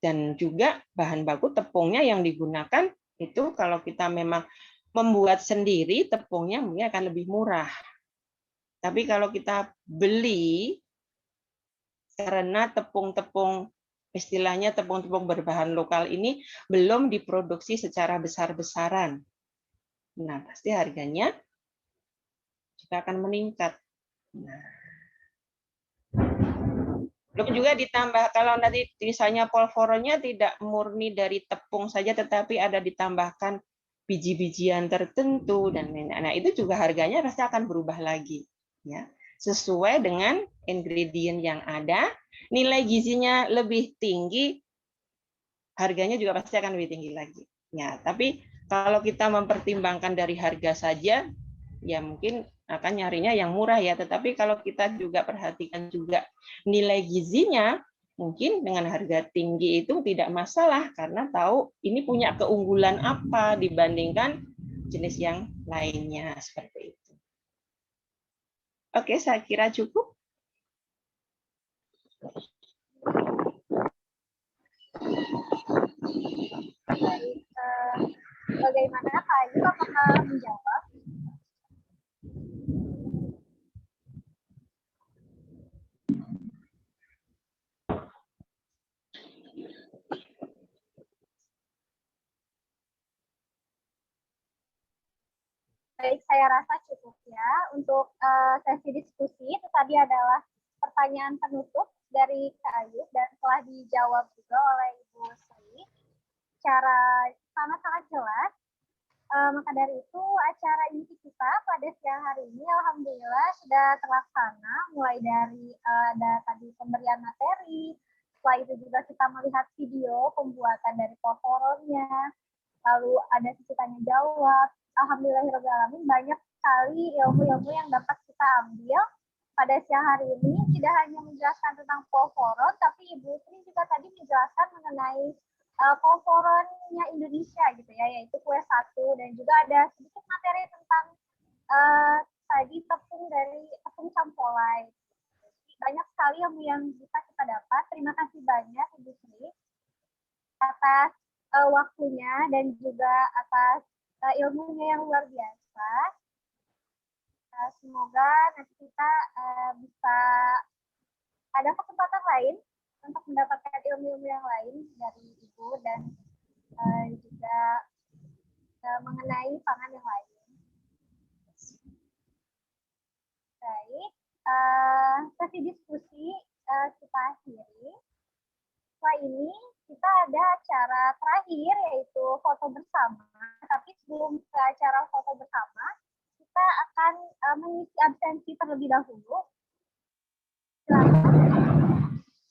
Dan juga bahan baku tepungnya yang digunakan itu kalau kita memang membuat sendiri, tepungnya mungkin akan lebih murah. Tapi kalau kita beli, karena tepung-tepung, istilahnya tepung-tepung berbahan lokal ini belum diproduksi secara besar-besaran. Nah, pasti harganya juga akan meningkat. Nah, belum juga ditambah, kalau nanti misalnya polvoronnya tidak murni dari tepung saja, tetapi ada ditambahkan biji-bijian tertentu dan lain-lain. Nah, itu juga harganya pasti akan berubah lagi, ya. Sesuai dengan ingredient yang ada, nilai gizinya lebih tinggi, harganya juga pasti akan lebih tinggi lagi. Ya, tapi kalau kita mempertimbangkan dari harga saja, ya mungkin akan nyarinya yang murah ya, tetapi kalau kita juga perhatikan juga nilai gizinya, mungkin dengan harga tinggi itu tidak masalah karena tahu ini punya keunggulan apa dibandingkan jenis yang lainnya seperti itu. Oke, saya kira cukup. Baik, bagaimana Kak Ayu, apakah menjawab? Baik, saya rasa cukup ya. Untuk sesi diskusi itu tadi adalah pertanyaan penutup dari Kak Ayu dan telah dijawab juga oleh Ibu Sri secara sangat-sangat jelas. Maka dari itu acara inti kita pada siang hari ini alhamdulillah sudah terlaksana, mulai dari ada tadi pemberian materi, setelah itu juga kita melihat video pembuatan dari polvoronnya, lalu ada sesi tanya jawab. Alhamdulillahirrahmanirrahim, banyak sekali ilmu-ilmu yang dapat kita ambil pada siang hari ini. Tidak hanya menjelaskan tentang polvoron, tapi Ibu Sri juga tadi menjelaskan mengenai polvoronnya Indonesia gitu ya, yaitu kue satu, dan juga ada sedikit materi tentang tadi tepung campolai. Banyak sekali ilmu yang bisa kita dapat. Terima kasih banyak Ibu Sri atas waktunya dan juga atas ilmunya yang luar biasa. Semoga nanti kita bisa ada kesempatan lain untuk mendapatkan ilmu-ilmu yang lain dari Ibu dan juga mengenai pangan yang lain. Baik, sesi diskusi kita akhiri. Setelah ini kita ada acara terakhir yaitu foto bersama, tapi sebelum ke acara foto bersama, kita akan mengisi absensi terlebih dahulu.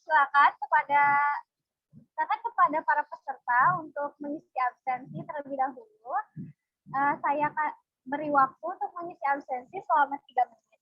Silakan kepada para peserta untuk mengisi absensi terlebih dahulu. Saya akan beri waktu untuk mengisi absensi selama 3 menit.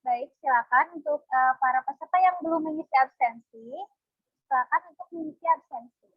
Baik, silakan untuk para peserta yang belum mengisi absensi, silakan untuk mengisi absensi.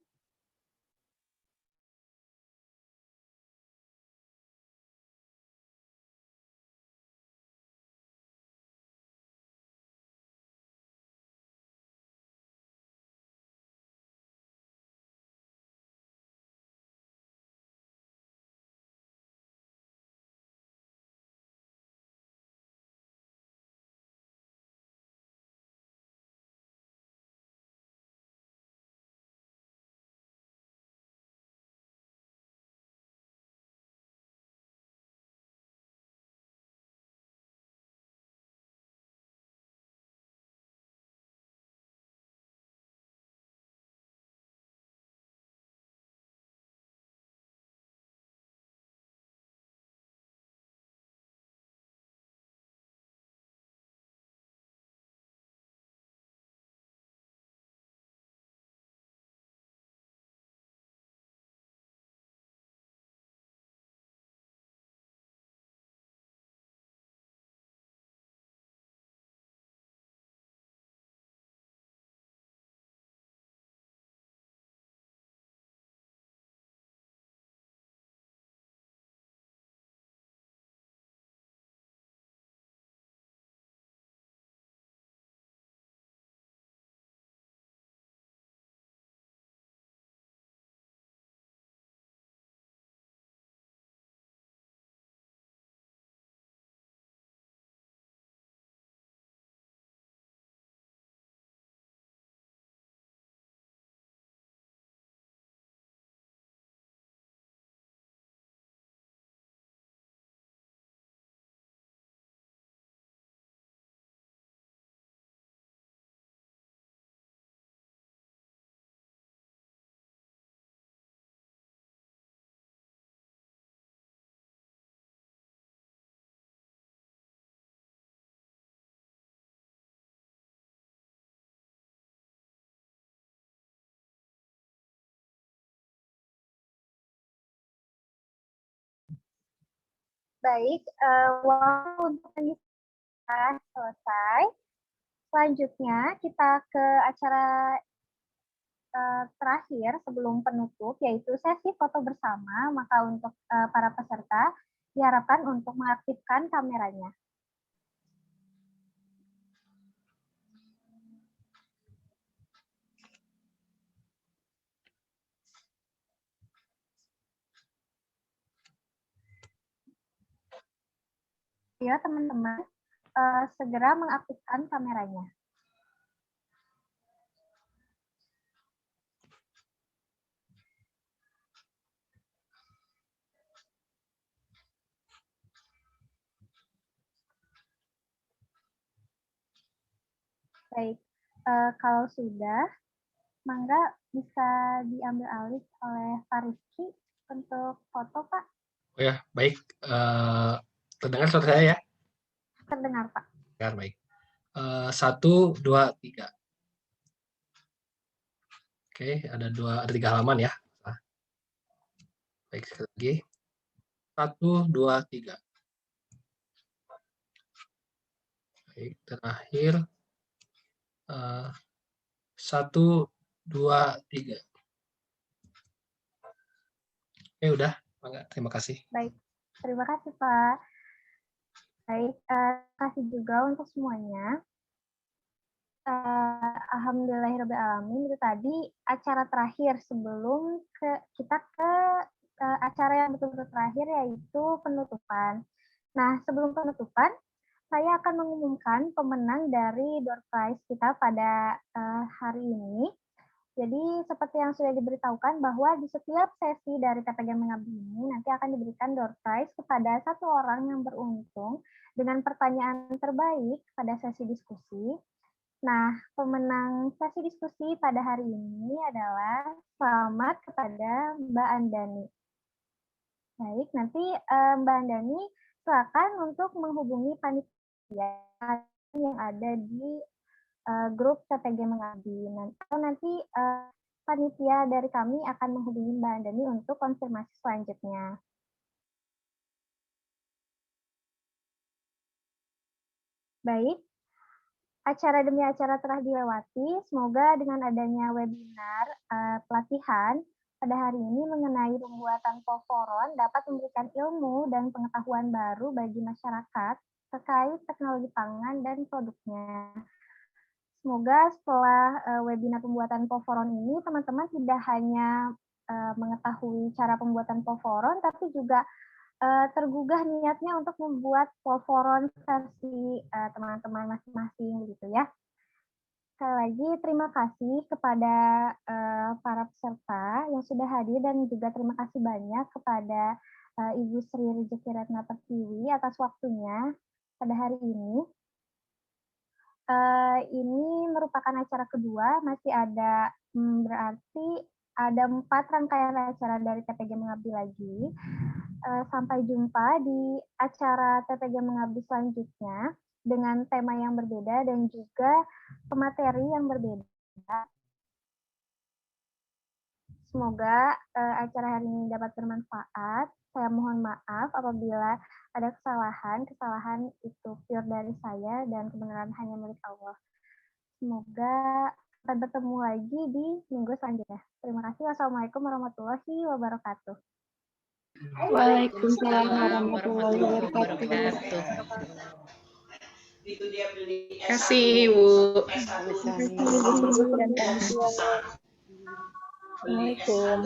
Baik, waktu untuk kita selesai. Selanjutnya kita ke acara terakhir sebelum penutup, yaitu sesi foto bersama. Maka untuk para peserta diharapkan untuk mengaktifkan kameranya. Ya, teman-teman, segera mengaktifkan kameranya. Baik, kalau sudah, mangga bisa diambil alih oleh Pak Rizky untuk foto, Pak. Oh ya, baik. Terdengar suara saya ya? Terdengar, Pak. Ya, baik. 1, 2, 3. Oke, ada 3 halaman ya. Baik, sekali lagi. 1, 2, 3. Baik, terakhir. 1, 2, 3. Oke, udah. Terima kasih. Baik, terima kasih, Pak. Baik, terima kasih juga untuk semuanya. Alhamdulillahirrahmanirrahim, itu tadi acara terakhir sebelum kita ke acara yang betul-betul terakhir, yaitu penutupan. Nah, sebelum penutupan, saya akan mengumumkan pemenang dari door prize kita pada hari ini. Jadi seperti yang sudah diberitahukan bahwa di setiap sesi dari TPG Mengabdi ini nanti akan diberikan door prize kepada 1 orang yang beruntung dengan pertanyaan terbaik pada sesi diskusi. Nah, pemenang sesi diskusi pada hari ini adalah selamat kepada Mbak Andani. Baik, nanti Mbak Andani silakan untuk menghubungi panitia yang ada di grup TPG Mengabdi. Nanti panitia dari kami akan menghubungi Mbak Andani untuk konfirmasi selanjutnya. Baik, acara demi acara telah dilewati. Semoga dengan adanya webinar pelatihan pada hari ini mengenai pembuatan polvoron dapat memberikan ilmu dan pengetahuan baru bagi masyarakat terkait teknologi pangan dan produknya. Semoga setelah webinar pembuatan polvoron ini, teman-teman tidak hanya mengetahui cara pembuatan polvoron, tapi juga tergugah niatnya untuk membuat polvoron versi teman-teman masing-masing, gitu ya. Sekali lagi, terima kasih kepada para peserta yang sudah hadir dan juga terima kasih banyak kepada Ibu Sri Rezeki Retna Pertiwi atas waktunya pada hari ini. Ini merupakan acara kedua, masih ada berarti ada 4 rangkaian acara dari TPG Mengabdi lagi. Sampai jumpa di acara TPG Mengabdi selanjutnya dengan tema yang berbeda dan juga pemateri yang berbeda. Semoga acara hari ini dapat bermanfaat. Saya mohon maaf apabila ada kesalahan itu pure dari saya dan kebenaran hanya milik Allah. Semoga kita bertemu lagi di minggu selanjutnya. Terima kasih. Wassalamualaikum warahmatullahi wabarakatuh. Waalaikumsalam warahmatullahi wabarakatuh. Terima kasih, Bu. Assalamualaikum.